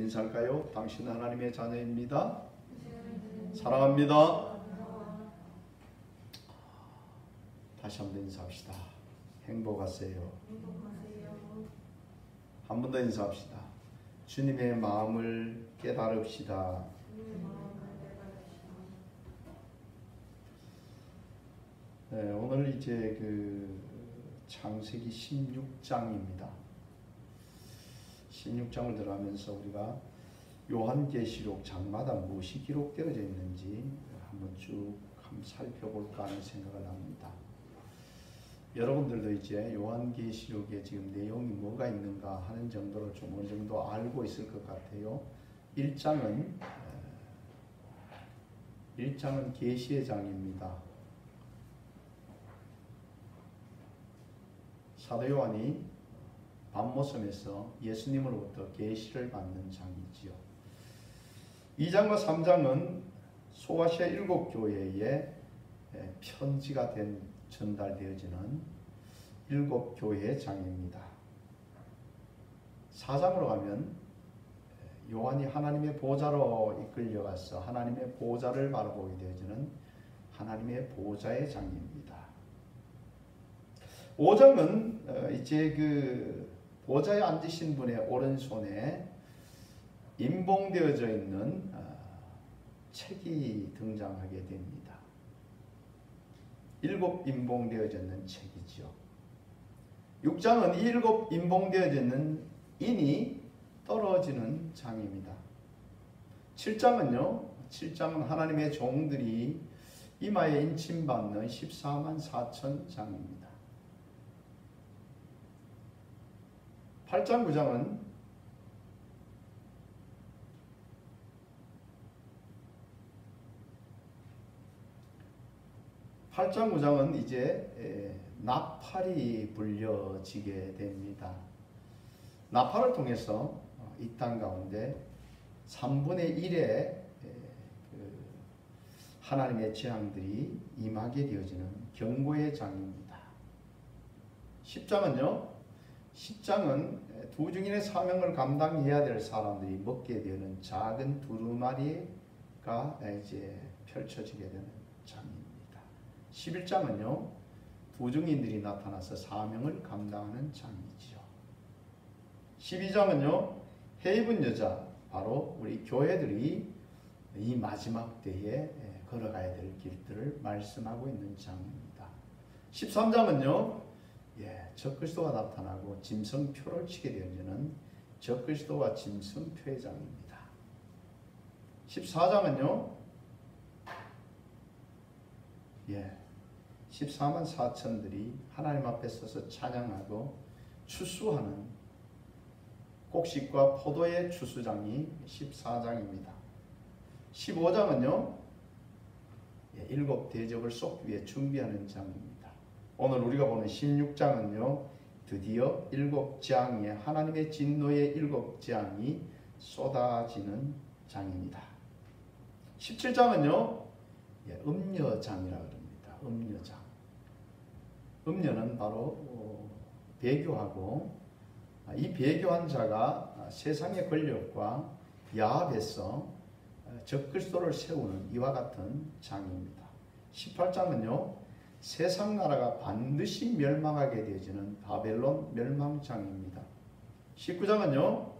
인사할까요? 당신은 하나님의 자녀입니다. 사랑합니다. 다시 한번 인사합시다. 행복하세요. 한 번 더 인사합시다. 주님의 마음을 깨달읍시다. 네, 오늘 이제 창세기 16장입니다. 16장을 들어가면서 우리가 요한계시록 장마다 무엇이 기록되어져 있는지 한번 쭉 살펴볼까 하는 생각을 합니다. 여러분들도 이제 요한계시록에 지금 내용이 뭐가 있는가 하는 정도로 좀 어느 정도 알고 있을 것 같아요. 1장은 계시의 장입니다. 사도 요한이 밤모섬에서 예수님으로부터 계시를 받는 장이지요. 2장과 3장은 소아시아 7교회에 편지가 전달되어지는 7교회의 장입니다. 4장으로 가면 요한이 하나님의 보좌로 이끌려가서 하나님의 보좌를 바라보게 되어지는 하나님의 보좌의 장입니다. 5장은 이제 보좌에 앉으신 분의 오른손에 인봉되어져 있는 책이 등장하게 됩니다. 7 인봉되어져 있는 책이죠. 6장은 이 7 인봉되어져 있는 인이 떨어지는 장입니다. 7장은 하나님의 종들이 이마에 인침받는 14만 4천 장입니다. 8장 9장은 이제 나팔이 불려지게 됩니다. 나팔을 통해서 이 땅 가운데 3분의 1의 하나님의 재앙들이 임하게 되어지는 경고의 장입니다. 10장은 두 증인의 사명을 감당해야 될 사람들이 먹게 되는 작은 두루마리가 이제 펼쳐지게 되는 장입니다. 11장은요, 두 증인들이 나타나서 사명을 감당하는 장이지요. 12장은요, 해입은 여자, 바로 우리 교회들이 이 마지막 때에 걸어가야 될 길들을 말씀하고 있는 장입니다. 13장은요, 적그리스도가 나타나고 짐승표를 치게 되어지는 적그리스도와 짐승표의 장입니다. 14장은요, 14만 4천들이 하나님 앞에 서서 찬양하고 추수하는 곡식과 포도의 추수장이 14장입니다. 15장은요, 7 대접을 쏟기 위해 준비하는 장입니다. 오늘 우리가 보는 16장은요, 드디어 7장의 하나님의 진노의 7장이 쏟아지는 장입니다. 17장은요, 음녀장이라고 합니다. 음녀장. 음녀는 바로 배교하고, 이 배교한 자가 세상의 권력과 야합에서 적그리스도를 세우는 이와 같은 장입니다. 18장은요, 세상 나라가 반드시 멸망하게 되어지는 바벨론 멸망장입니다. 19장은요,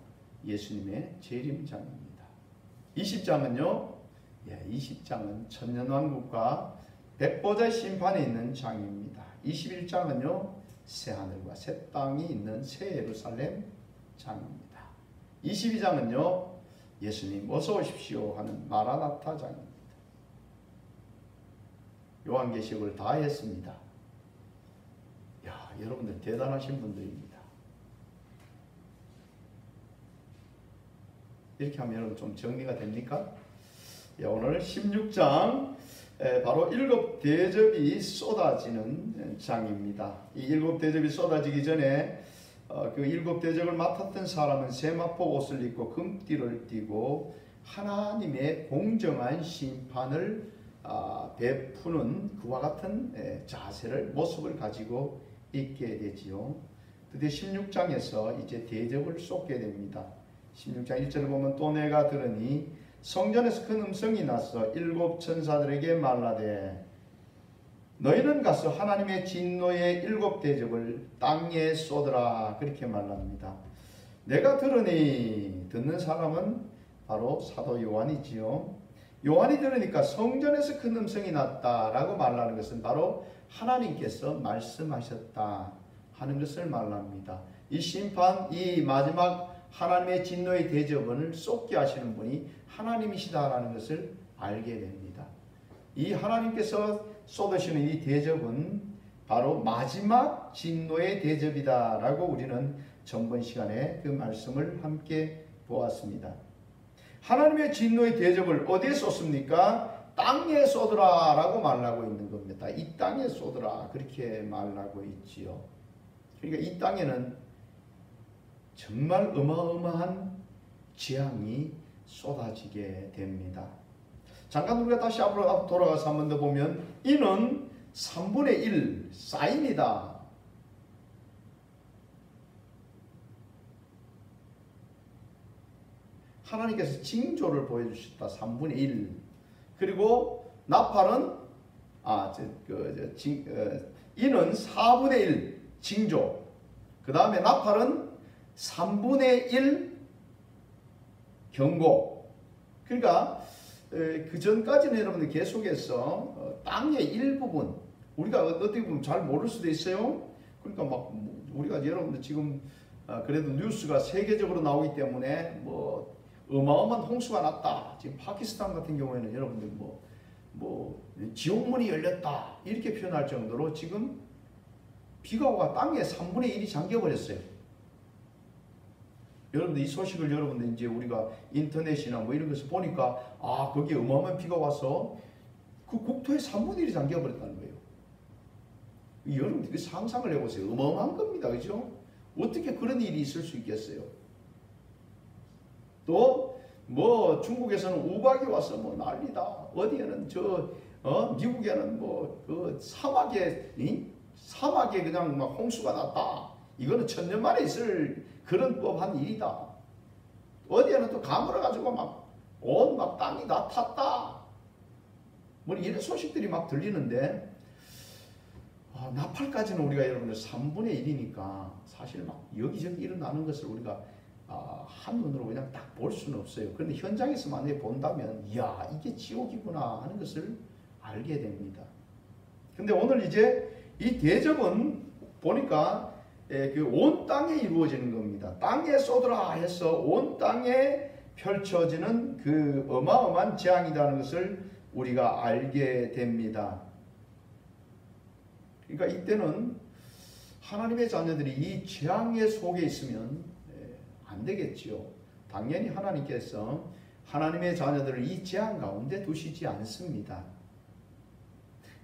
예수님의 재림장입니다. 20장은요, 20장은 천년왕국과 백보자의 심판에 있는 장입니다. 21장은요, 새하늘과 새 땅이 있는 새 예루살렘 장입니다. 22장은요, 예수님 어서 오십시오 하는 마라나타 장입니다. 요한계시록을 다 했습니다. 여러분들 대단하신 분들입니다. 이렇게 하면 여러분 좀 정리가 됩니까? 오늘 16장 바로 7 대접이 쏟아지는 장입니다. 이 7 대접이 쏟아지기 전에 그 7 대접을 맡았던 사람은 세마포 옷을 입고 금띠를 띠고 하나님의 공정한 심판을 베푸는 그와 같은 자세를 모습을 가지고 있게 되지요. 드디어 16장에서 이제 대접을 쏟게 됩니다. 16장 1절을 보면 또 내가 들으니 성전에서 큰 음성이 나서 일곱 천사들에게 말하되 너희는 가서 하나님의 진노의 일곱 대접을 땅에 쏟으라 그렇게 말합니다. 내가 들으니 듣는 사람은 바로 사도 요한이지요. 요한이 들으니까 성전에서 큰 음성이 났다라고 말하는 것은 바로 하나님께서 말씀하셨다 하는 것을 말합니다. 이 심판, 이 마지막 하나님의 진노의 대접을 쏟게 하시는 분이 하나님이시다라는 것을 알게 됩니다. 이 하나님께서 쏟으시는 이 대접은 바로 마지막 진노의 대접이다라고 우리는 전번 시간에 그 말씀을 함께 보았습니다. 하나님의 진노의 대접을 어디에 쏟습니까? 땅에 쏟으라 라고 말하고 있는 겁니다. 이 땅에 쏟으라 그렇게 말하고 있지요. 그러니까 이 땅에는 정말 어마어마한 재앙이 쏟아지게 됩니다. 잠깐 우리가 다시 앞으로 돌아가서 한 번 더 보면 이는 3분의 1 사인이다. 하나님께서 징조를 보여주셨다. 3분의 1. 그리고 나팔은 이는 4분의 1 징조. 그 다음에 나팔은 3분의 1 경고. 그러니까 그 전까지는 여러분들 계속해서 땅의 일부분 우리가 어떻게 보면 잘 모를 수도 있어요. 그러니까 막 우리가 여러분들 지금 그래도 뉴스가 세계적으로 나오기 때문에 뭐 어마어마한 홍수가 났다. 지금 파키스탄 같은 경우에는 여러분들 뭐 지옥문이 열렸다 이렇게 표현할 정도로 지금 비가 와 땅에 3분의 1이 잠겨버렸어요. 여러분들 이 소식을 여러분들 이제 우리가 인터넷이나 뭐 이런 것을 보니까 거기에 어마어마한 비가 와서 그 국토의 3분의 1이 잠겨버렸다는 거예요. 여러분들 그 상상을 해보세요. 어마어마한 겁니다. 그죠? 어떻게 그런 일이 있을 수 있겠어요? 또 뭐 중국에서는 우박이 와서 뭐 난리다. 어디에는 미국에는 뭐 그 사막에 그냥 막 홍수가 났다. 이거는 천년 만에 있을 그런 법한 일이다. 어디에는 또 가물어 가지고 막 땅이 다 탔다. 뭐 이런 소식들이 막 들리는데 나팔까지는 우리가 여러분들 3분의 1이니까 사실 막 여기저기 일어나는 것을 우리가 한눈으로 그냥 딱 볼 수는 없어요. 그런데 현장에서 만약에 본다면 이야 이게 지옥이구나 하는 것을 알게 됩니다. 근데 오늘 이제 이 대접은 보니까 그 온 땅에 이루어지는 겁니다. 땅에 쏟으라 해서 온 땅에 펼쳐지는 그 어마어마한 재앙이라는 것을 우리가 알게 됩니다. 그러니까 이때는 하나님의 자녀들이 이 재앙의 속에 있으면 안 되겠지요. 당연히 하나님께서 하나님의 자녀들을 이 재앙 가운데 두시지 않습니다.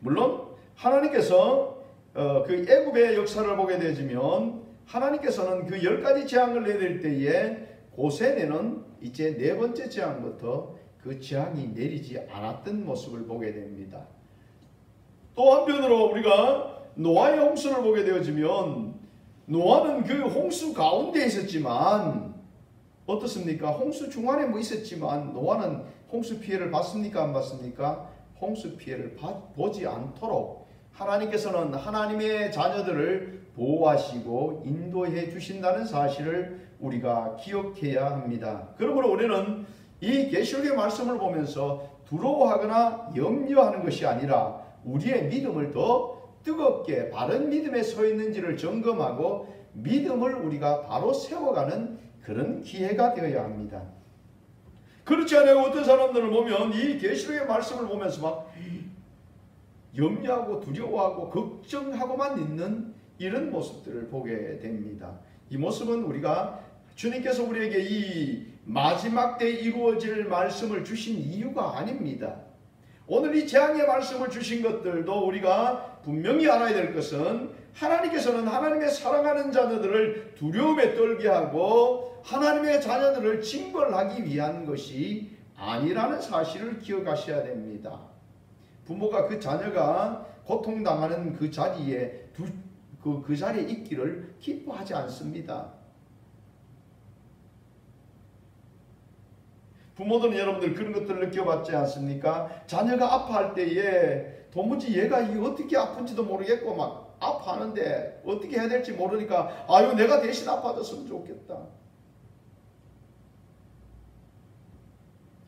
물론 하나님께서 그 애굽의 역사를 보게 되지만 하나님께서는 그 10가지 재앙을 내릴 때에 고센에는 이제 네 번째 재앙부터 그 재앙이 내리지 않았던 모습을 보게 됩니다. 또 한편으로 우리가 노아의 홍수를 보게 되어지면 노아는 그 홍수 가운데 있었지만 어떻습니까? 홍수 중간에 뭐 있었지만 노아는 홍수 피해를 받습니까? 안 받습니까? 홍수 피해를 보지 않도록 하나님께서는 하나님의 자녀들을 보호하시고 인도해 주신다는 사실을 우리가 기억해야 합니다. 그러므로 우리는 이 계시록의 말씀을 보면서 두려워하거나 염려하는 것이 아니라 우리의 믿음을 더 뜨겁게 바른 믿음에 서 있는지를 점검하고 믿음을 우리가 바로 세워가는 그런 기회가 되어야 합니다. 그렇지 않아요. 어떤 사람들을 보면 이 계시록의 말씀을 보면서 막 염려하고 두려워하고 걱정하고만 있는 이런 모습들을 보게 됩니다. 이 모습은 우리가 주님께서 우리에게 이 마지막 때 이루어질 말씀을 주신 이유가 아닙니다. 오늘 이 재앙의 말씀을 주신 것들도 우리가 분명히 알아야 될 것은 하나님께서는 하나님의 사랑하는 자녀들을 두려움에 떨게 하고 하나님의 자녀들을 징벌하기 위한 것이 아니라는 사실을 기억하셔야 됩니다. 부모가 그 자녀가 고통당하는 그 자리에 그 자리에 있기를 기뻐하지 않습니다. 부모들은 여러분들 그런 것들을 느껴봤지 않습니까? 자녀가 아파할 때에 도무지 얘가 이게 어떻게 아픈지도 모르겠고 막 아파하는데 어떻게 해야 될지 모르니까 아유 내가 대신 아파졌으면 좋겠다.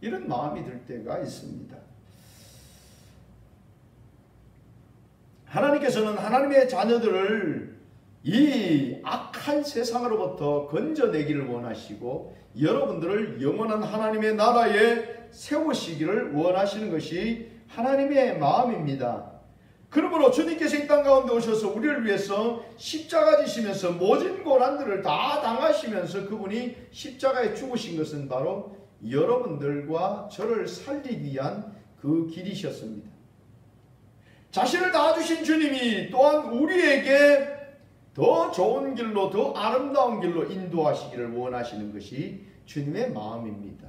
이런 마음이 들 때가 있습니다. 하나님께서는 하나님의 자녀들을 이 악한 세상으로부터 건져내기를 원하시고 여러분들을 영원한 하나님의 나라에 세우시기를 원하시는 것이 하나님의 마음입니다. 그러므로 주님께서 이 땅 가운데 오셔서 우리를 위해서 십자가 지시면서 모진 고난들을 다 당하시면서 그분이 십자가에 죽으신 것은 바로 여러분들과 저를 살리기 위한 그 길이셨습니다. 자신을 다 주신 주님이 또한 우리에게 더 좋은 길로 더 아름다운 길로 인도하시기를 원하시는 것이 주님의 마음입니다.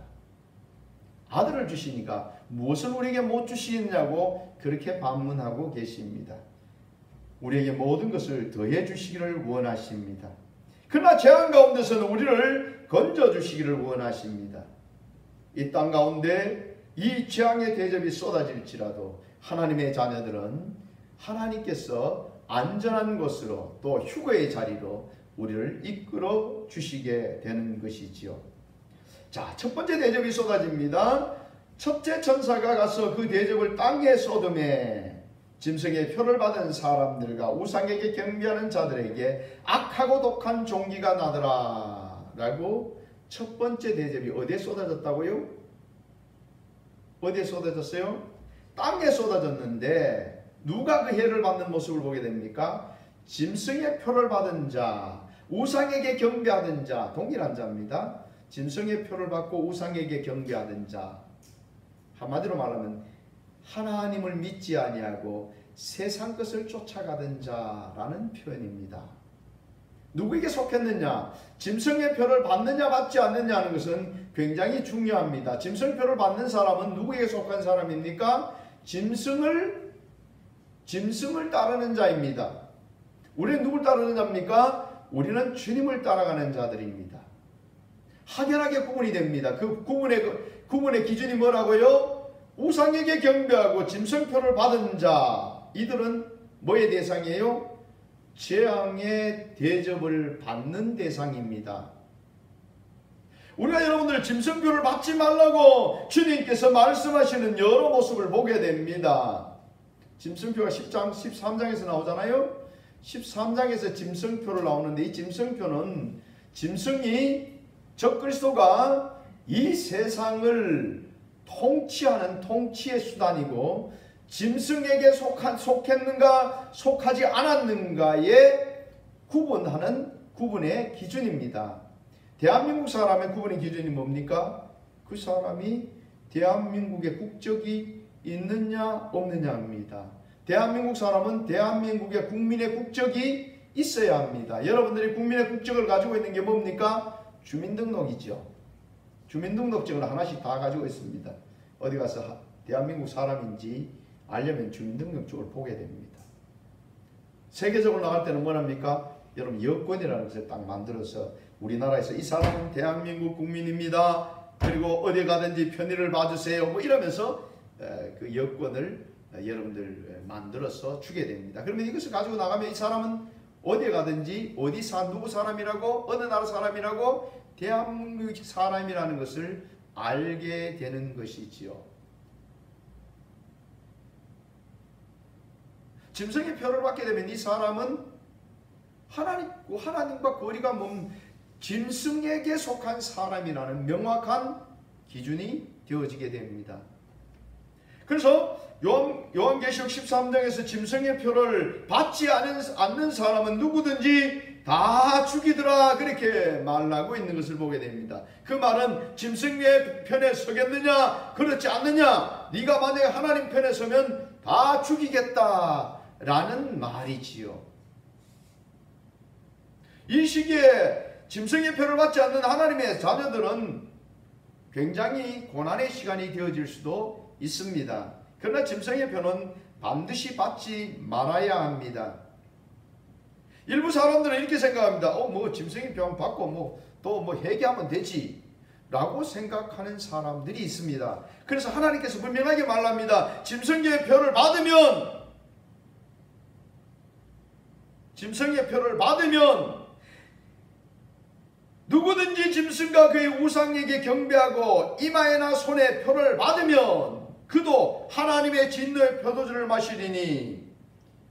아들을 주시니까 무엇을 우리에게 못 주시느냐고 그렇게 반문하고 계십니다. 우리에게 모든 것을 더해 주시기를 원하십니다. 그러나 재앙 가운데서는 우리를 건져 주시기를 원하십니다. 이 땅 가운데 이 재앙의 대접이 쏟아질지라도 하나님의 자녀들은 하나님께서 안전한 곳으로 또 휴거의 자리로 우리를 이끌어 주시게 되는 것이지요. 자, 첫 번째 대접이 쏟아집니다. 첫째 천사가 가서 그 대접을 땅에 쏟음에 짐승의 표를 받은 사람들과 우상에게 경배하는 자들에게 악하고 독한 종기가 나더라 라고 첫 번째 대접이 어디에 쏟아졌다고요? 어디에 쏟아졌어요? 땅에 쏟아졌는데 누가 그 해를 받는 모습을 보게 됩니까? 짐승의 표를 받은 자, 우상에게 경배하던 자, 동일한 자입니다. 짐승의 표를 받고 우상에게 경배하던 자, 한마디로 말하면 하나님을 믿지 아니하고 세상 것을 쫓아가던 자라는 표현입니다. 누구에게 속했느냐? 짐승의 표를 받느냐 받지 않느냐 하는 것은 굉장히 중요합니다. 짐승표를 받는 사람은 누구에게 속한 사람입니까? 짐승을 따르는 자입니다. 우리는 누굴 따르는 자입니까? 우리는 주님을 따라가는 자들입니다. 확연하게 구분이 됩니다. 그 구분의 기준이 뭐라고요? 우상에게 경배하고 짐승표를 받은 자, 이들은 뭐의 대상이에요? 재앙의 대접을 받는 대상입니다. 우리가 여러분들 짐승표를 받지 말라고 주님께서 말씀하시는 여러 모습을 보게 됩니다. 짐승표가 10장, 13장에서 나오잖아요. 13장에서 짐승표를 나오는데 이 짐승표는 짐승이 적그리스도가 이 세상을 통치하는 통치의 수단이고 짐승에게 속했는가 속하지 않았는가에 구분하는 구분의 기준입니다. 대한민국 사람의 구분의 기준이 뭡니까? 그 사람이 대한민국의 국적이 있느냐 없느냐입니다. 대한민국 사람은 대한민국의 국민의 국적이 있어야 합니다. 여러분들이 국민의 국적을 가지고 있는 게 뭡니까? 주민등록이죠. 주민등록증을 하나씩 다 가지고 있습니다. 어디 가서 대한민국 사람인지 알려면 주민등록증을 보게 됩니다. 세계적으로 나갈 때는 뭐랍니까? 여러분 여권이라는 것을 딱 만들어서 우리나라에서 이 사람은 대한민국 국민입니다. 그리고 어디 가든지 편의를 봐주세요. 뭐 이러면서 그 여권을 여러분들 만들어서 주게 됩니다. 그러면 이것을 가지고 나가면 이 사람은 어디 가든지 어디 누구 사람이라고 어느 나라 사람이라고 대한민국 사람이라는 것을 알게 되는 것이지요. 짐승의 표를 받게 되면 이 사람은 하나님과 거리가 먼 짐승에게 속한 사람이라는 명확한 기준이 되어지게 됩니다. 그래서 요한계시록 13장에서 짐승의 표를 받지 않는 사람은 누구든지 다 죽이더라 그렇게 말하고 있는 것을 보게 됩니다. 그 말은 짐승의 편에 서겠느냐 그렇지 않느냐, 네가 만약에 하나님 편에 서면 다 죽이겠다라는 말이지요. 이 시기에 짐승의 표를 받지 않는 하나님의 자녀들은 굉장히 고난의 시간이 되어질 수도 있습니다. 그러나 짐승의 표는 반드시 받지 말아야 합니다. 일부 사람들은 이렇게 생각합니다. 짐승의 표 받고 또 회개하면 되지. 라고 생각하는 사람들이 있습니다. 그래서 하나님께서 분명하게 말합니다. 짐승의 표를 받으면 누구든지 짐승과 그의 우상에게 경배하고 이마에나 손에 표를 받으면 그도 하나님의 진노의 포도주를 마시리니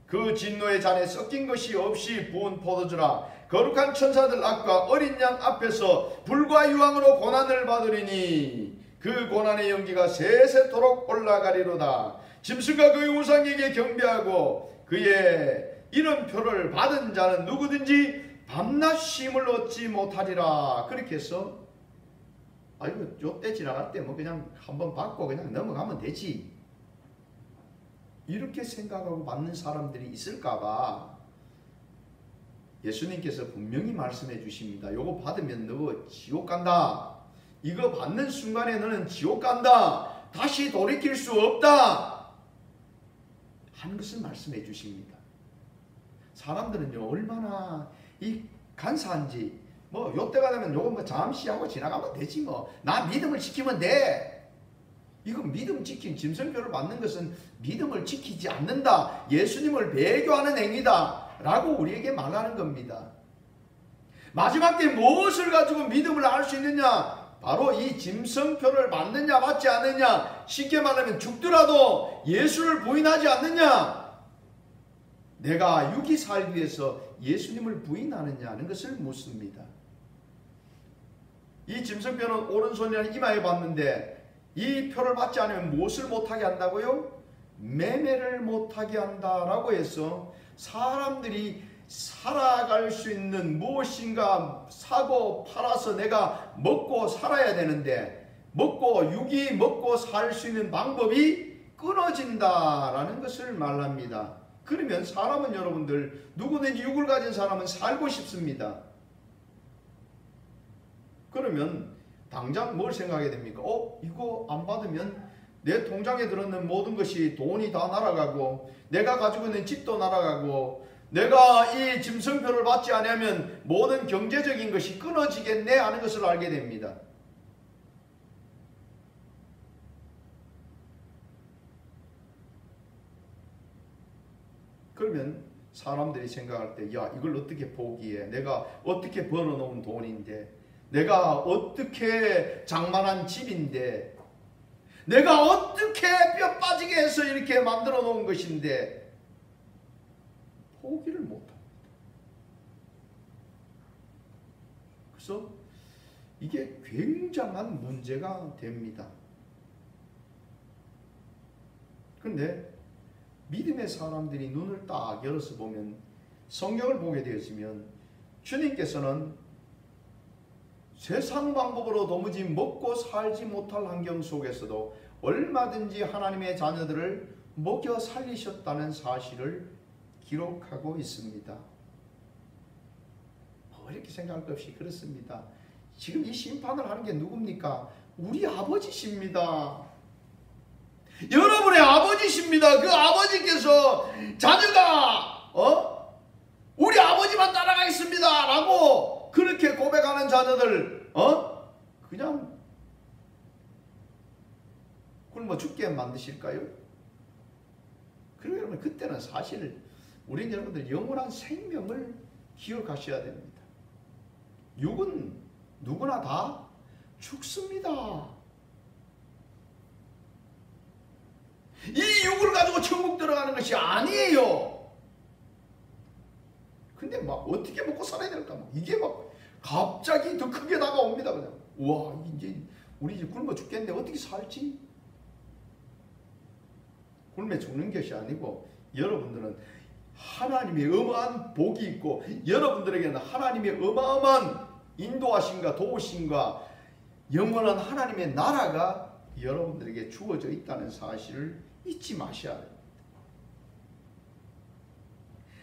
그 진노의 잔에 섞인 것이 없이 부은 포도주라. 거룩한 천사들 앞과 어린 양 앞에서 불과 유황으로 고난을 받으리니 그 고난의 연기가 세세토록 올라가리로다. 짐승과 그의 우상에게 경배하고 그의 이런 표를 받은 자는 누구든지 밤낮 쉼을 얻지 못하리라. 그렇게 해서 아이고 요때 지나갈 때 뭐 그냥 한번 받고 그냥 넘어가면 되지, 이렇게 생각하고 받는 사람들이 있을까봐 예수님께서 분명히 말씀해 주십니다. 요거 받으면 너 지옥 간다. 이거 받는 순간에 너는 지옥 간다. 다시 돌이킬 수 없다 하는 것을 말씀해 주십니다. 사람들은요 얼마나 이 간사한지, 뭐 요때가 되면 요거 뭐 잠시 하고 지나가면 되지, 뭐 나 믿음을 지키면 돼. 이거 믿음 지킨 짐승표를 받는 것은 믿음을 지키지 않는다, 예수님을 배교하는 행위다 라고 우리에게 말하는 겁니다. 마지막 때 무엇을 가지고 믿음을 알 수 있느냐? 바로 이 짐승표를 받느냐 받지 않느냐. 쉽게 말하면 죽더라도 예수를 부인하지 않느냐, 내가 육이 살기 위해서 예수님을 부인하느냐는 것을 묻습니다. 이 짐승표는 오른손이나 이마에 받는데 이 표를 받지 않으면 무엇을 못하게 한다고요? 매매를 못하게 한다라고 해서 사람들이 살아갈 수 있는 무엇인가 사고 팔아서 내가 먹고 살아야 되는데 육이 먹고 살 수 있는 방법이 끊어진다라는 것을 말합니다. 그러면 사람은 여러분들 누구든지 육을 가진 사람은 살고 싶습니다. 그러면 당장 뭘 생각하게 됩니까? 이거 안 받으면 내 통장에 들어있는 모든 것이 돈이 다 날아가고 내가 가지고 있는 집도 날아가고 내가 이 짐승표를 받지 않으면 모든 경제적인 것이 끊어지겠네 하는 것을 알게 됩니다. 그러면 사람들이 생각할 때 야 이걸 어떻게 포기해? 내가 어떻게 벌어놓은 돈인데, 내가 어떻게 장만한 집인데, 내가 어떻게 뼈 빠지게 해서 이렇게 만들어 놓은 것인데 포기를 못합니다. 그래서 이게 굉장한 문제가 됩니다. 그런데 믿음의 사람들이 눈을 딱 열어서 보면, 성경을 보게 되었으면 주님께서는 세상 방법으로 도무지 먹고 살지 못할 환경 속에서도 얼마든지 하나님의 자녀들을 먹여 살리셨다는 사실을 기록하고 있습니다. 이렇게 생각할 것 없이 그렇습니다. 지금 이 심판을 하는 게 누굽니까? 우리 아버지십니다. 여러분의 아버지십니다. 그 아버지께서 자녀가 우리 아버지만 따라가겠습니다 라고 그렇게 고백하는 자녀들 그냥 굶어 죽게 만드실까요? 그러면 그때는 사실 우리 여러분들 영원한 생명을 기억하셔야 됩니다. 육은 누구나 다 죽습니다. 이 육을 가지고 천국 들어가는 것이 아니에요. 근데 막 어떻게 먹고 살아야 될까? 이게 막 갑자기 더 크게 다가옵니다. 그냥 와 이제 우리 이제 굶어 죽겠는데 어떻게 살지? 굶어 죽는 것이 아니고 여러분들은 하나님의 어마어마한 복이 있고 여러분들에게는 하나님의 어마어마한 인도하심과 도우심과 영원한 하나님의 나라가 여러분들에게 주어져 있다는 사실을 잊지 마셔야 합니다.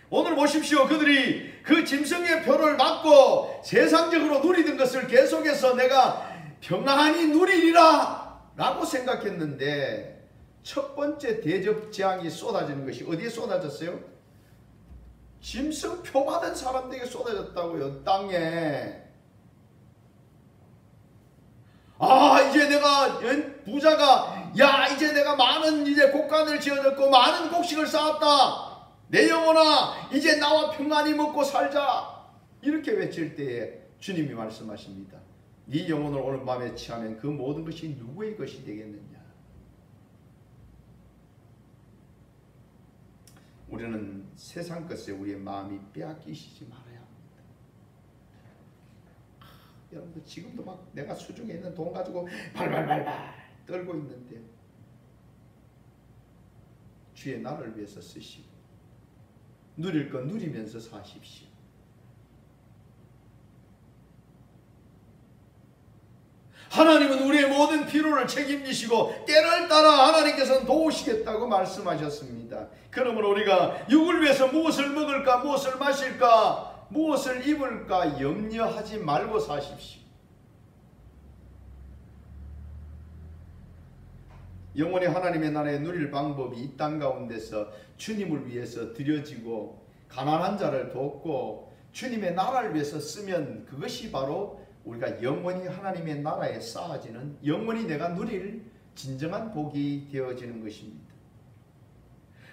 오늘 보십시오. 그들이 그 짐승의 표를 받고 세상적으로 누리던 것을 계속해서 내가 평안히 누리리라 라고 생각했는데 첫 번째 대접 재앙이 쏟아지는 것이 어디에 쏟아졌어요? 짐승 표 받은 사람들에게 쏟아졌다고요. 땅에. 이제 내가 부자가, 이제 내가 많은 이제 곡간을 지어졌고 많은 곡식을 쌓았다. 내 영혼아, 이제 나와 평안히 먹고 살자. 이렇게 외칠 때에 주님이 말씀하십니다. 네 영혼을 오늘 밤에 취하면 그 모든 것이 누구의 것이 되겠느냐. 우리는 세상 것에 우리의 마음이 빼앗기시지 말아야 합니다. 여러분들 지금도 막 내가 수중에 있는 돈 가지고 발발발발 떨고 있는데 주의 나를 위해서 쓰시고 누릴 건 누리면서 사십시오. 하나님은 우리의 모든 필요를 책임지시고 때를 따라 하나님께서는 도우시겠다고 말씀하셨습니다. 그러므로 우리가 육을 위해서 무엇을 먹을까, 무엇을 마실까, 무엇을 입을까 염려하지 말고 사십시오. 영원히 하나님의 나라에 누릴 방법이 이 땅 가운데서 주님을 위해서 드려지고 가난한 자를 돕고 주님의 나라를 위해서 쓰면 그것이 바로 우리가 영원히 하나님의 나라에 쌓아지는, 영원히 내가 누릴 진정한 복이 되어지는 것입니다.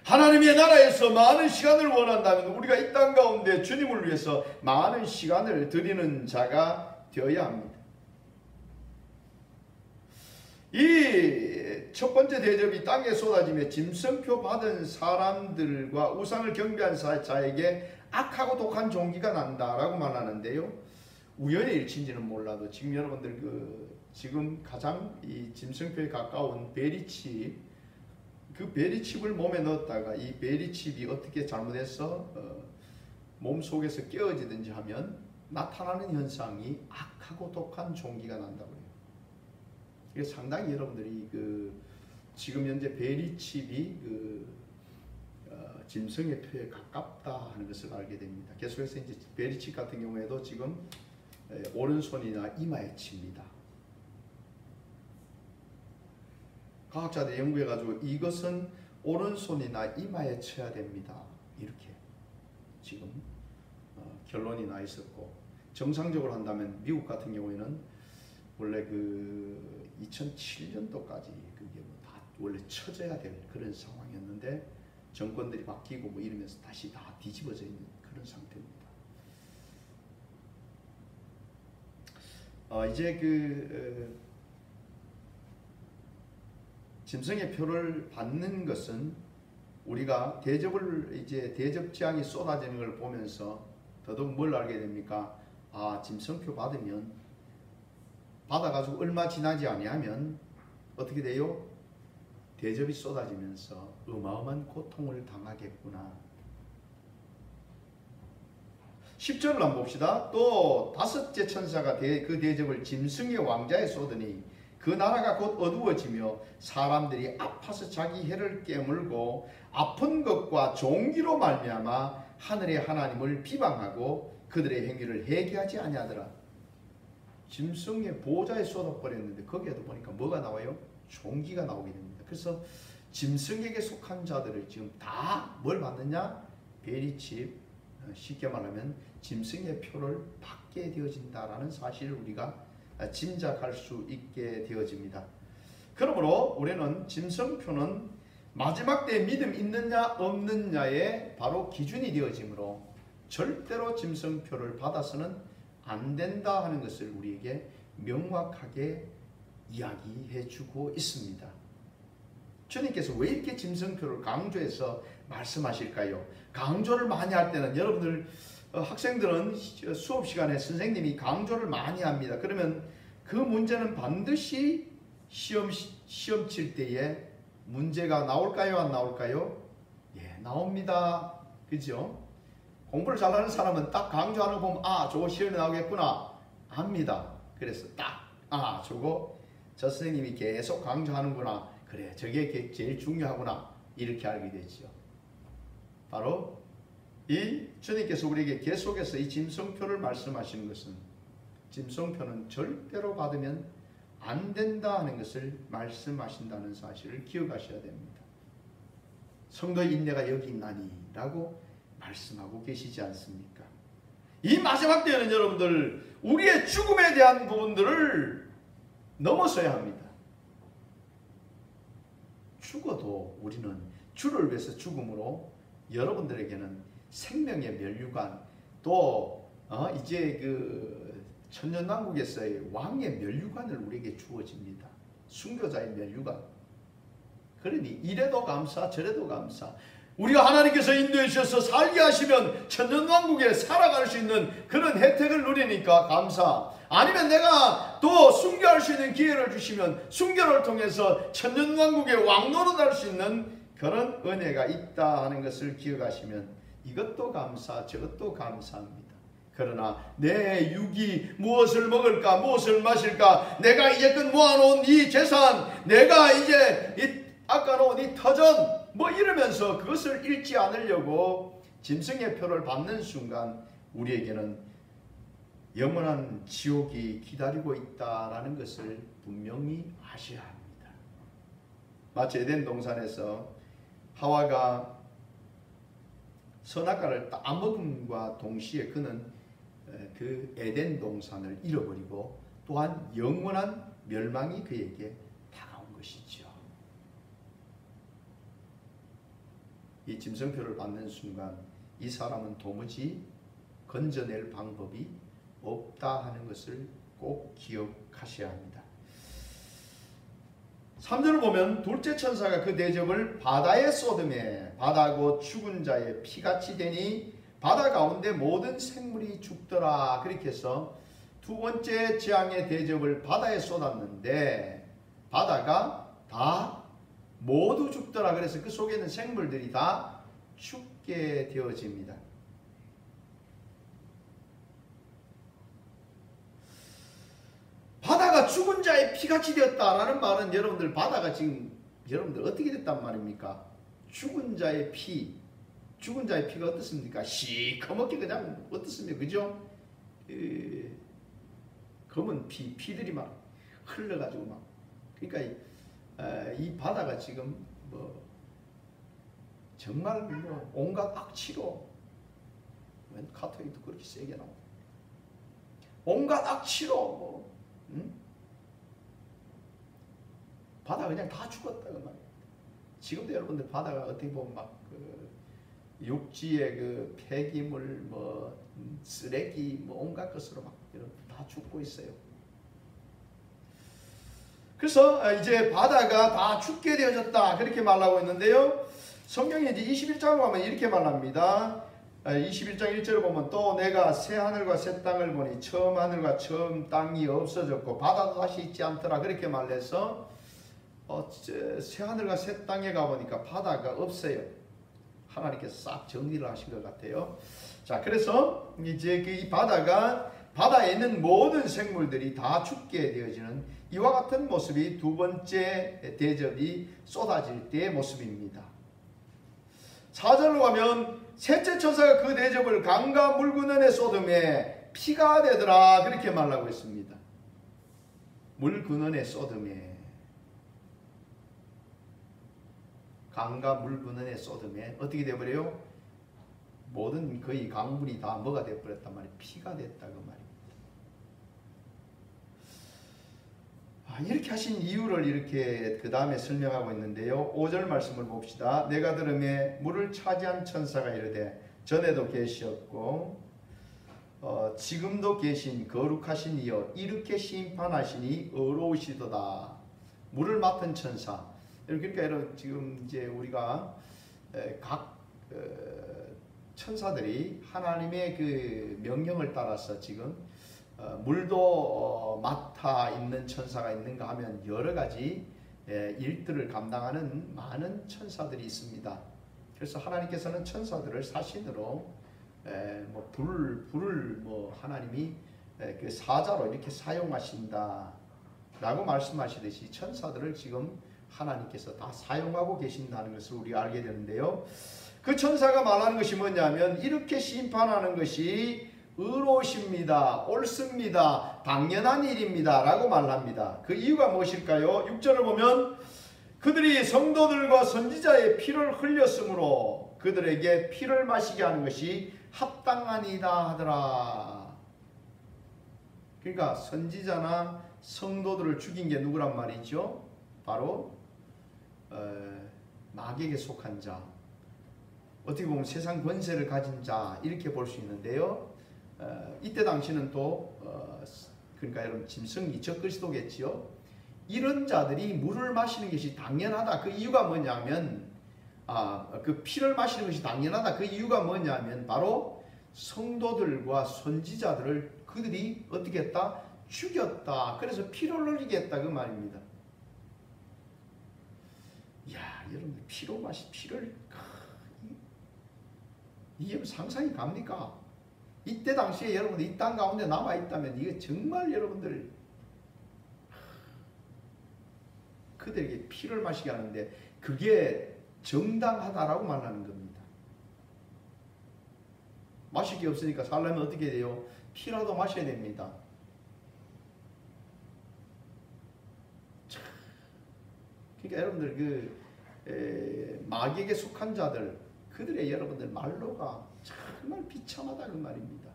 하나님의 나라에서 많은 시간을 원한다면 우리가 이 땅 가운데 주님을 위해서 많은 시간을 드리는 자가 되어야 합니다. 이 첫 번째 대접이 땅에 쏟아지며 짐승표 받은 사람들과 우상을 경배한 자에게 악하고 독한 종기가 난다라고 말하는데요. 우연의 일치인지는 몰라도 지금 여러분들 지금 가장 이 짐승표에 가까운 베리칩, 그 베리칩을 몸에 넣었다가 이 베리칩이 어떻게 잘못해서 몸 속에서 깨어지든지 하면 나타나는 현상이 악하고 독한 종기가 난다고 해요. 이게 상당히 여러분들이 지금 현재 베리칩이 짐승의 표에 가깝다 하는 것을 알게 됩니다. 계속해서 이제 베리칩 같은 경우에도 지금 오른손이나 이마에 칩니다. 과학자들이 연구해가지고 이것은 오른손이나 이마에 쳐야 됩니다. 이렇게 지금 결론이 나 있었고, 정상적으로 한다면 미국 같은 경우에는 원래 2007년도까지 그게 다 원래 쳐져야 될 그런 상황이었는데 정권들이 바뀌고 이러면서 다시 다 뒤집어져 있는 그런 상태입니다. 이제 짐승의 표를 받는 것은 우리가 대접장이 쏟아지는 걸 보면서 더더욱 뭘 알게 됩니까? 짐승표 받으면 받아가지고 얼마 지나지 아니하면 어떻게 돼요? 대접이 쏟아지면서 어마어마한 고통을 당하겠구나. 10절을 한번 봅시다. 또 다섯째 천사가 그 대접을 짐승의 왕자에 쏟으니 그 나라가 곧 어두워지며 사람들이 아파서 자기 혀를 깨물고 아픈 것과 종기로 말미암아 하늘의 하나님을 비방하고 그들의 행위를 회개하지 아니하더라. 짐승의 보좌에 쏟아버렸는데 거기에도 보니까 뭐가 나와요? 종기가 나오게 됩니다. 그래서 짐승에게 속한 자들을 지금 다 뭘 받느냐? 베리칩, 쉽게 말하면 짐승의 표를 받게 되어진다라는 사실을 우리가 짐작할 수 있게 되어집니다. 그러므로 우리는 짐승표는 마지막 때에 믿음 있느냐 없느냐의 바로 기준이 되어지므로 절대로 짐승표를 받아서는 안 된다 하는 것을 우리에게 명확하게 이야기해 주고 있습니다. 주님께서 왜 이렇게 짐승표를 강조해서 말씀하실까요? 강조를 많이 할 때는 여러분들 학생들은 수업 시간에 선생님이 강조를 많이 합니다. 그러면 그 문제는 반드시 시험 칠 때에 문제가 나올까요? 안 나올까요? 예, 나옵니다. 그죠? 공부를 잘하는 사람은 딱 강조하는 거 보면 저거 시험에 나오겠구나 합니다. 그래서 딱 저거 저 선생님이 계속 강조하는구나, 그래 저게 제일 중요하구나, 이렇게 알게 되죠. 바로 이 주님께서 우리에게 계속해서 이 짐승표를 말씀하시는 것은 짐승표는 절대로 받으면 안 된다 하는 것을 말씀하신다는 사실을 기억하셔야 됩니다. 성도의 인내가 여기 있나니 라고 말씀하고 계시지 않습니까? 이 마지막 때에는 여러분들 우리의 죽음에 대한 부분들을 넘어서야 합니다. 죽어도 우리는 주를 위해서 죽음으로 여러분들에게는 생명의 면류관, 또 이제 그 천년왕국에서의 왕의 면류관을 우리에게 주어집니다. 순교자의 면류관. 그러니 이래도 감사 저래도 감사. 우리가 하나님께서 인도해 주셔서 살게 하시면 천년왕국에 살아갈 수 있는 그런 혜택을 누리니까 감사. 아니면 내가 또 순교할 수 있는 기회를 주시면 순교를 통해서 천년왕국의 왕노릇할 수 있는 그런 은혜가 있다 하는 것을 기억하시면 이것도 감사 저것도 감사합니다. 그러나 내 육이 무엇을 먹을까 무엇을 마실까, 내가 이제껏 모아놓은 이 재산, 내가 이제 아까놓은 이 터전 뭐 이러면서 그것을 잃지 않으려고 짐승의 표를 받는 순간 우리에게는 영원한 지옥이 기다리고 있다라는 것을 분명히 아셔야 합니다. 마치 에덴 동산에서 하와가 선악과를 따먹음과 동시에 그는 그 에덴 동산을 잃어버리고 또한 영원한 멸망이 그에게 다가온 것이죠. 이 짐승표를 받는 순간 이 사람은 도무지 건져낼 방법이 없다 하는 것을 꼭 기억하셔야 합니다. 3절을 보면 둘째 천사가 그 대접을 바다에 쏟음에 바다고 죽은 자의 피같이 되니 바다 가운데 모든 생물이 죽더라. 그렇게 해서 두 번째 재앙의 대접을 바다에 쏟았는데 바다가 다 모두 죽더라. 그래서 그 속에 있는 생물들이 다 죽게 되어집니다. 바다가 죽은 자의 피같이 되었다라는 말은 여러분들 바다가 지금 여러분들 어떻게 됐단 말입니까? 죽은 자의 피, 죽은 자의 피가 어떻습니까? 시커멓게 그냥 어떻습니까? 그죠? 검은 피들이 막 흘러가지고 막, 그러니까 이 바다가 지금 뭐 정말 뭐 온갖 악취로, 웬 카톡에도 그렇게 세게 나오고 온갖 악취로 뭐 바다 그냥 다 죽었다 그 말이에요. 지금도 여러분들 바다가 어떻게 보면 막 그 육지의 그 폐기물 뭐 쓰레기 뭐 온갖 것으로 막 다 죽고 있어요. 그래서 이제 바다가 다 죽게 되어졌다 그렇게 말하고 있는데요. 성경에 이제 21장을 보면 이렇게 말합니다. 21장 1절을 보면 또 내가 새 하늘과 새 땅을 보니 처음 하늘과 처음 땅이 없어졌고 바다도 다시 있지 않더라 그렇게 말해서 새 하늘과 새 땅에 가보니까 바다가 없어요. 하나님께서 싹 정리를 하신 것 같아요. 자, 그래서 이제 이 바다에 있는 모든 생물들이 다 죽게 되어지는 이와 같은 모습이 두 번째 대접이 쏟아질 때의 모습입니다. 4절로 가면 셋째 천사가 그 대접을 강과 물 근원에 쏟음에 피가 되더라 그렇게 말하고 있습니다. 물 근원에 쏟음에, 강과 물 근원에 쏟음에 어떻게 되어버려요? 모든 거의 강물이 다 뭐가 되어버렸단 말이에요? 피가 됐다 그 말입니다. 이렇게 하신 이유를 이렇게 그 다음에 설명하고 있는데요. 5절 말씀을 봅시다. 내가 들음에 물을 차지한 천사가 이르되 전에도 계시었고 지금도 계신 거룩하신 이여 이렇게 심판하시니 의로우시도다. 물을 맡은 천사. 그러니까 여러분 지금 이제 우리가 각 천사들이 하나님의 그 명령을 따라서 지금 물도 맡아 있는 천사가 있는가 하면 여러 가지 일들을 감당하는 많은 천사들이 있습니다. 그래서 하나님께서는 천사들을 사신으로 불을 뭐 하나님이 그 사자로 이렇게 사용하신다라고 말씀하시듯이 천사들을 지금 하나님께서 다 사용하고 계신다는 것을 우리가 알게 되는데요. 그 천사가 말하는 것이 뭐냐면 이렇게 심판하는 것이 의로우십니다. 옳습니다. 당연한 일입니다. 라고 말합니다. 그 이유가 무엇일까요? 6절을 보면 그들이 성도들과 선지자의 피를 흘렸으므로 그들에게 피를 마시게 하는 것이 합당하니이다 하더라. 그러니까 선지자나 성도들을 죽인 게 누구란 말이죠? 바로 마귀에게 속한 자, 어떻게 보면 세상 권세를 가진 자 이렇게 볼 수 있는데요. 이때 당시는 또 그러니까 여러분 짐승이 적그리스도겠지요. 이런 자들이 물을 마시는 것이 당연하다. 그 이유가 뭐냐면 그 피를 마시는 것이 당연하다. 그 이유가 뭐냐면 바로 성도들과 선지자들을 그들이 어떻게 했다? 죽였다. 그래서 피를 흘리게 했다 그 말입니다. 야, 여러분 피로 마시 피를 이게 상상이 갑니까? 이때 당시에 여러분들 이 땅 가운데 남아 있다면 이게 정말 여러분들 그들에게 피를 마시게 하는데 그게 정당하다라고 말하는 겁니다. 마실 게 없으니까 살려면 어떻게 돼요? 피라도 마셔야 됩니다. 그러니까 여러분들 마귀에게 속한 자들 그들의 여러분들 말로가 정말 비참하다 그 말입니다.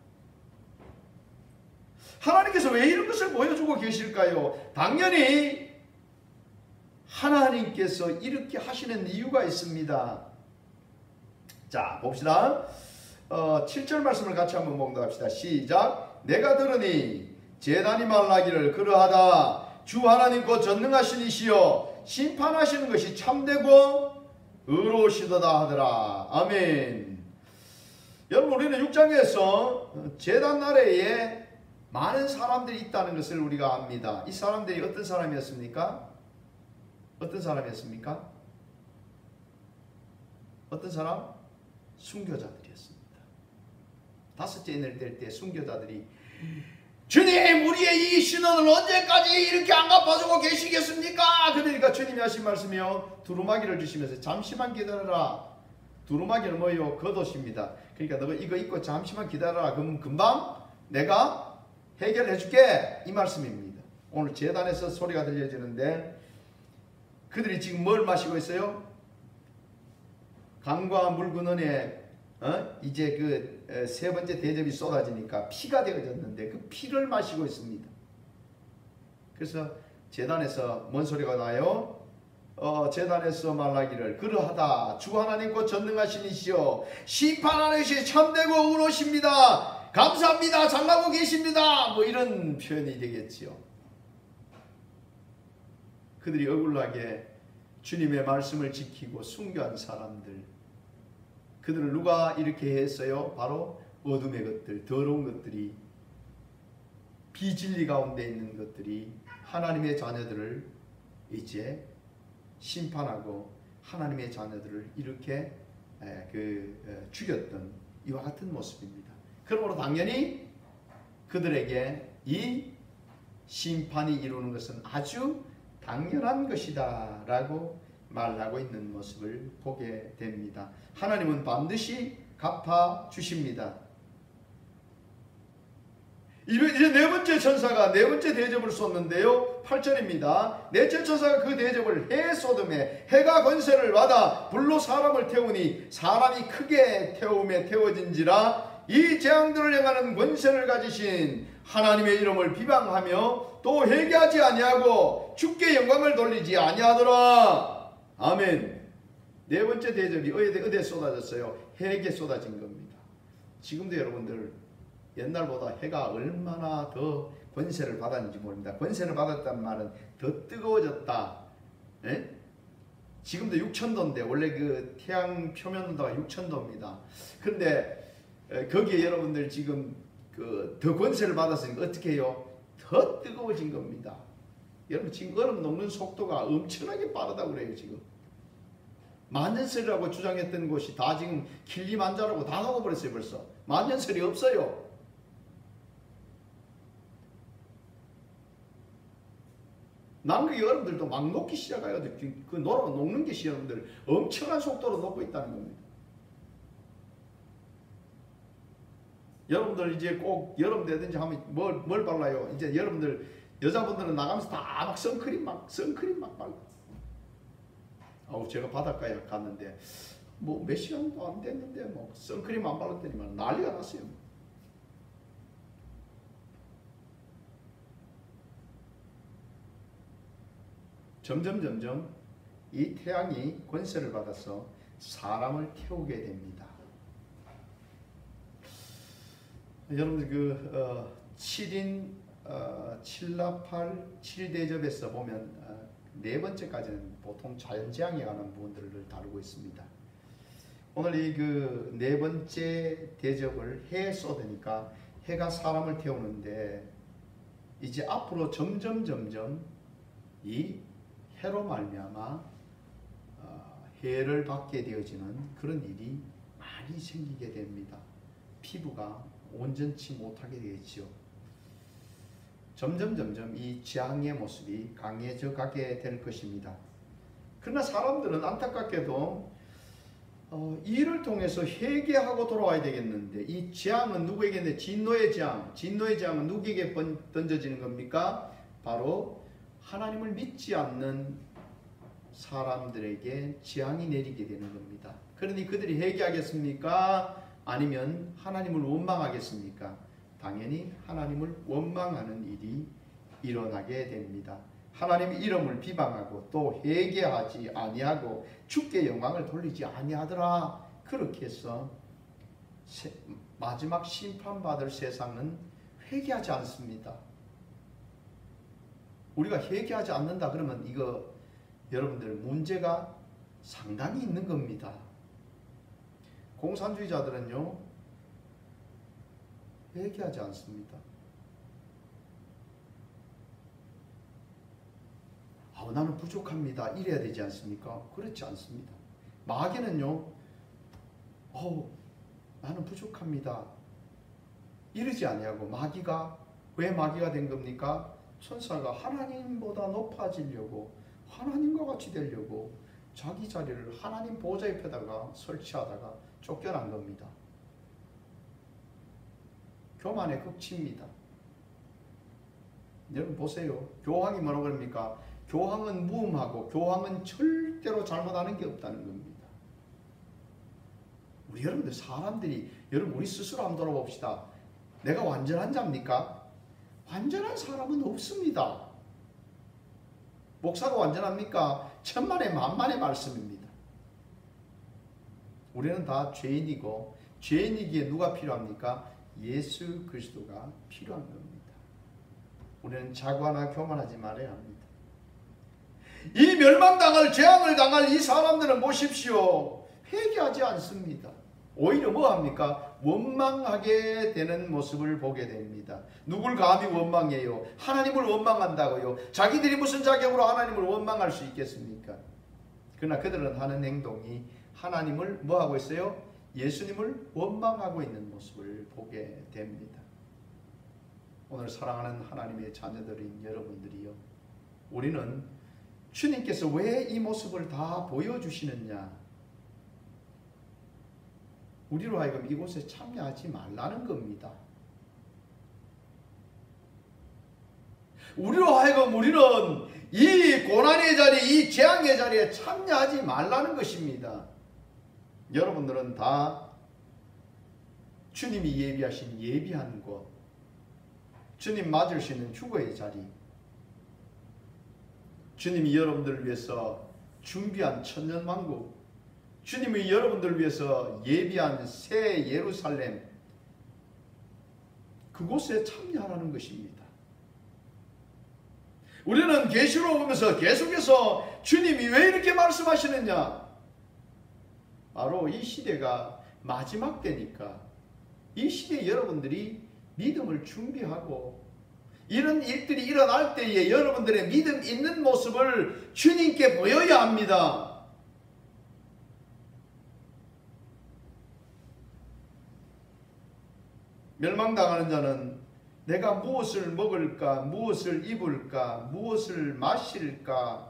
하나님께서 왜 이런 것을 보여주고 계실까요? 당연히 하나님께서 이렇게 하시는 이유가 있습니다. 자 봅시다. 7절 말씀을 같이 한번 봉독합시다. 시작. 내가 들으니 제단이 말하기를 그러하다. 주 하나님 곧 전능하신 이시여 심판하시는 것이 참되고 의로우시도다 하더라. 아멘. 여러분 우리는 6장에서 제단 나라에 많은 사람들이 있다는 것을 우리가 압니다. 이 사람들이 어떤 사람이었습니까? 어떤 사람이었습니까? 어떤 사람? 순교자들이었습니다. 다섯째 인을 뗄 때 순교자들이 주님 우리의 이 신원을 언제까지 이렇게 안 갚아주고 계시겠습니까? 그러니까 주님이 하신 말씀이요 두루마기를 주시면서 잠시만 기다려라. 두루마기는 뭐예요? 겉옷입니다. 그러니까 너 이거 입고 잠시만 기다려라. 그럼 금방 내가 해결해 줄게 이 말씀입니다. 오늘 제단에서 소리가 들려지는데 그들이 지금 뭘 마시고 있어요? 강과 물 근원에 이제 그 세 번째 대접이 쏟아지니까 피가 되어졌는데 그 피를 마시고 있습니다. 그래서 제단에서 뭔 소리가 나요? 제단에서 말하기를 그러하다. 주 하나님 곧 전능하신 이시여 심판하는 것이 참되고 의로우십니다. 감사합니다. 잘나고 계십니다. 뭐 이런 표현이 되겠지요. 그들이 억울하게 주님의 말씀을 지키고 순교한 사람들 그들을 누가 이렇게 했어요? 바로 어둠의 것들, 더러운 것들이 비진리 가운데 있는 것들이 하나님의 자녀들을 이제 심판하고 하나님의 자녀들을 이렇게 죽였던 이와 같은 모습입니다. 그러므로 당연히 그들에게 이 심판이 이루는 것은 아주 당연한 것이다 라고 말하고 있는 모습을 보게 됩니다. 하나님은 반드시 갚아주십니다. 이제 네 번째 천사가 네 번째 대접을 쏟는데요. 8절입니다. 넷째 천사가 그 대접을 해 쏟음에 해가 권세를 받아 불로 사람을 태우니 사람이 크게 태움에 태워진지라 이 재앙들을 행하는 권세를 가지신 하나님의 이름을 비방하며 또 회개하지 아니하고 주께 영광을 돌리지 아니하더라. 아멘. 네 번째 대접이 어디에 쏟아졌어요? 해에게 쏟아진 겁니다. 지금도 여러분들 옛날보다 해가 얼마나 더 권세를 받았는지 모릅니다. 권세를 받았다는 말은 더 뜨거워졌다. 에? 지금도 6,000도인데 원래 그 태양 표면 온도가 6,000도입니다. 그런데 거기에 여러분들 지금 더 권세를 받았으니까 어떻게 해요? 더 뜨거워진 겁니다. 여러분 지금 얼음 녹는 속도가 엄청나게 빠르다고 그래요. 지금 만년설이라고 주장했던 곳이 다 지금 킬리만자로고 다 녹아버렸어요. 벌써 만년설이 없어요. 남극의 얼음들도 막 녹기 시작해가지고 그 녹는 것이 여러분들 엄청난 속도로 녹고 있다는 겁니다. 여러분들 이제 꼭 여름 되든지 하면 뭘 발라요? 이제 여러분들 여자분들은 나가면서 다 막 선크림 막 발라. 제가 바닷가에 갔는데 뭐 몇 시간도 안 됐는데 뭐 선크림 안 발랐더니만 난리가 났어요. 점점 이 태양이 권세를 받아서 사람을 태우게 됩니다. 여러분들 7인 7나팔 7대접에서 보면 네 번째까지는 보통 자연재앙에 관한 부분들을 다루고 있습니다. 오늘 이 네 번째 대접을 해에 쏟으니까 해가 사람을 태우는데 이제 앞으로 점점 이 해로 말미암아 해를 받게 되어지는 그런 일이 많이 생기게 됩니다. 피부가 온전치 못하게 되겠죠. 점점 이 재앙의 모습이 강해져 가게 될 것입니다. 그러나 사람들은 안타깝게도 이 일을 통해서 회개하고 돌아와야 되겠는데 이 재앙은 누구에게 있는데 진노의 재앙은 누구에게 던져지는 겁니까? 바로 하나님을 믿지 않는 사람들에게 재앙이 내리게 되는 겁니다. 그러니 그들이 회개하겠습니까? 아니면 하나님을 원망하겠습니까? 당연히 하나님을 원망하는 일이 일어나게 됩니다. 하나님의 이름을 비방하고 또 회개하지 아니하고 주께 영광을 돌리지 아니하더라. 그렇게 해서 마지막 심판받을 세상은 회개하지 않습니다. 우리가 회개하지 않는다 그러면 이거 여러분들 문제가 상당히 있는 겁니다. 공산주의자들은요 회개하지 않습니다. 나는 부족합니다. 이래야 되지 않습니까? 그렇지 않습니다. 마귀는요 나는 부족합니다. 이러지 아니하고 마귀가 왜 마귀가 된 겁니까? 천사가 하나님보다 높아지려고 하나님과 같이 되려고 자기 자리를 하나님 보좌 옆에다가 설치하다가 쫓겨난 겁니다. 교만의 극치입니다. 여러분 보세요. 교황이 뭐라고 그럽니까? 교황은 무음하고 교황은 절대로 잘못하는 게 없다는 겁니다. 우리 여러분들 사람들이 여러분 우리 스스로 한번 돌아봅시다. 내가 완전한 자입니까? 완전한 사람은 없습니다. 목사가 완전합니까? 천만의 만만의 말씀입니다. 우리는 다 죄인이고 죄인이기에 누가 필요합니까? 예수 그리스도가 필요한 겁니다. 우리는 자고하나 교만하지 말아야 합니다. 이 멸망당할 재앙을 당할 이 사람들은 보십시오. 회개하지 않습니다. 오히려 뭐합니까? 원망하게 되는 모습을 보게 됩니다. 누굴 감히 원망해요? 하나님을 원망한다고요? 자기들이 무슨 자격으로 하나님을 원망할 수 있겠습니까? 그러나 그들은 하는 행동이 하나님을 뭐하고 있어요? 예수님을 원망하고 있는 모습을 보게 됩니다. 오늘 사랑하는 하나님의 자녀들인 여러분들이요, 우리는 주님께서 왜 이 모습을 다 보여주시느냐, 우리로 하여금 이곳에 참여하지 말라는 겁니다. 우리로 하여금 우리는 이 고난의 자리, 이 재앙의 자리에 참여하지 말라는 것입니다. 여러분들은 다 주님이 예비하신 예비한 곳, 주님 맞을 수 있는 휴거의 자리, 주님이 여러분들을 위해서 준비한 천년왕국, 주님이 여러분들을 위해서 예비한 새 예루살렘, 그곳에 참여하라는 것입니다. 우리는 계시록 보면서 계속해서 주님이 왜 이렇게 말씀하시느냐, 바로 이 시대가 마지막 때니까 이 시대에 여러분들이 믿음을 준비하고 이런 일들이 일어날 때에 여러분들의 믿음 있는 모습을 주님께 보여야 합니다. 멸망당하는 자는 내가 무엇을 먹을까, 무엇을 입을까, 무엇을 마실까,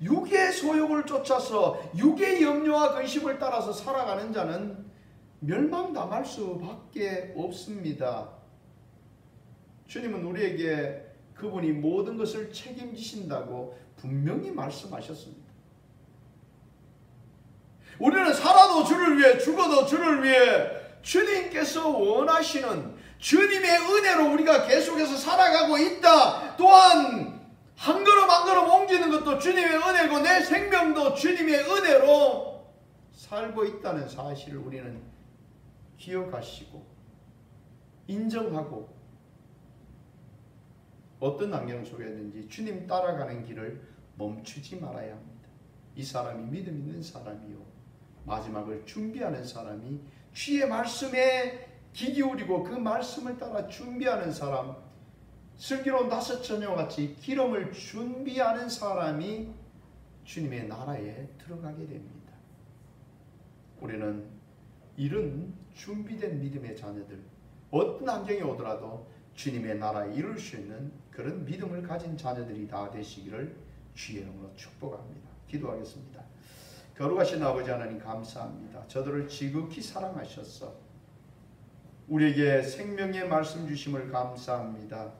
육의 소욕을 쫓아서 육의 염려와 근심을 따라서 살아가는 자는 멸망당할 수밖에 없습니다. 주님은 우리에게 그분이 모든 것을 책임지신다고 분명히 말씀하셨습니다. 우리는 살아도 주를 위해, 죽어도 주를 위해 주님께서 원하시는 주님의 은혜로 우리가 계속해서 살아가고 있다. 또한 한 걸음 한 걸음 옮기는 것도 주님의 은혜고 내 생명도 주님의 은혜로 살고 있다는 사실을 우리는 기억하시고 인정하고 어떤 환경 속에든지 주님 따라가는 길을 멈추지 말아야 합니다. 이 사람이 믿음 있는 사람이요 마지막을 준비하는 사람이 주의 말씀에 귀 기울이고 그 말씀을 따라 준비하는 사람, 슬기로운 다섯 처녀와 같이 기름을 준비하는 사람이 주님의 나라에 들어가게 됩니다. 우리는 이런 준비된 믿음의 자녀들, 어떤 환경이 오더라도 주님의 나라에 이룰 수 있는 그런 믿음을 가진 자녀들이 다 되시기를 주의 이름으로 축복합니다. 기도하겠습니다. 거룩하신 아버지 하나님 감사합니다. 저들을 지극히 사랑하셔서 우리에게 생명의 말씀 주심을 감사합니다.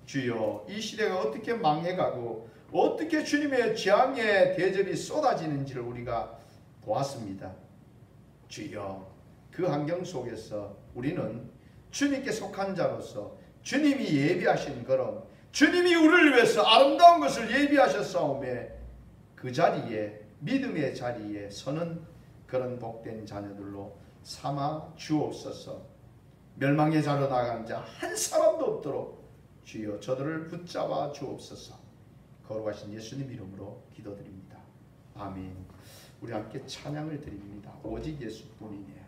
주여, 이 시대가 어떻게 망해가고 어떻게 주님의 재앙의 대접이 쏟아지는지를 우리가 보았습니다. 주여, 그 환경 속에서 우리는 주님께 속한 자로서 주님이 예비하신 그런, 주님이 우리를 위해서 아름다운 것을 예비하셨사오매 그 자리에, 믿음의 자리에 서는 그런 복된 자녀들로 삼아 주옵소서. 멸망의 자로 나간 자 한 사람도 없도록 주여 저들을 붙잡아 주옵소서. 거룩하신 예수님 이름으로 기도드립니다. 아멘. 우리 함께 찬양을 드립니다. 오직 예수뿐이네.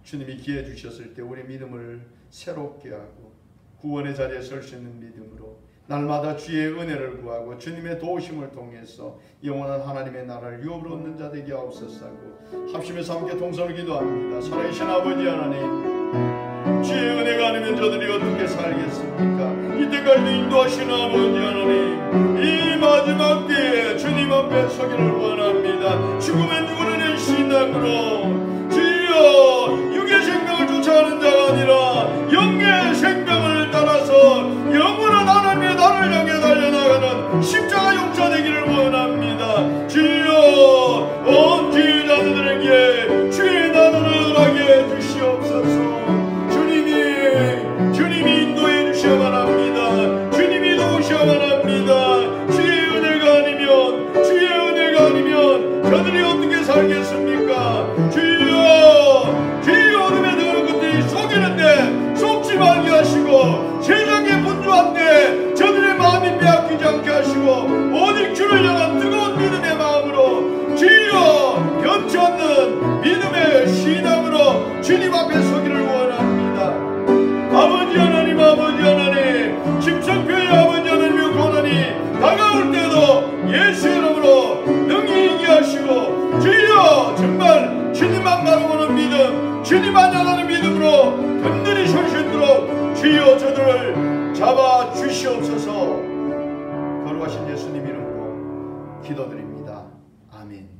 주님이 기회 주셨을 때 우리 믿음을 새롭게 하고 구원의 자리에 설 수 있는 믿음으로 날마다 주의 은혜를 구하고 주님의 도우심을 통해서 영원한 하나님의 나라를 유업으로 얻는 자 되게 하옵소서 하고 합심해서 함께 동서로 기도합니다. 살아계신 아버지 하나님, 주의 은혜가 아니면 저들이 어떻게 살겠습니까? 이때까지 인도하신 아버지 하나님, 이 마지막 때에 주님 앞에 서기를 원합니다. 죽음의 누구는 신앙으로 주여 육의 생명을 쫓아가는 자가 아니라 영의 생명을 따라서 영원한 하나님의 나라를 향해 달려나가는 십자가 용사 되기를 원합니다. 주여 온 주의 자녀들에게 주의 나라를 하게 주시옵소서. 주님이 인도해 주셔야만 합니다. 주님이 도우셔야만 합니다. 주의 은혜가 아니면 저들이 어떻게 살겠습니까? 주여 어둠에 들어가는 것들이 속이는데 속지 말게 하시고 세상에 분주한데 저들의 마음이 빼앗기지 않게 하시고 오직 주를 향한 뜨거운 믿음의 마음으로 주여 변치 않는 믿음의 신앙으로 주님 앞에 서기를 원합니다. 아버지 하나님, 십성교회 아버지 하나님의 고난이 다가올 때도 예수 이름으로 능히 이기게 하시고 주여 정말 주님만 바라보는 믿음, 주님만 향하는 믿음으로 든든히 설 수 있도록 주여 저들을 잡아 주시옵소서. 거룩하신 예수님 이름으로 기도드립니다. 아멘.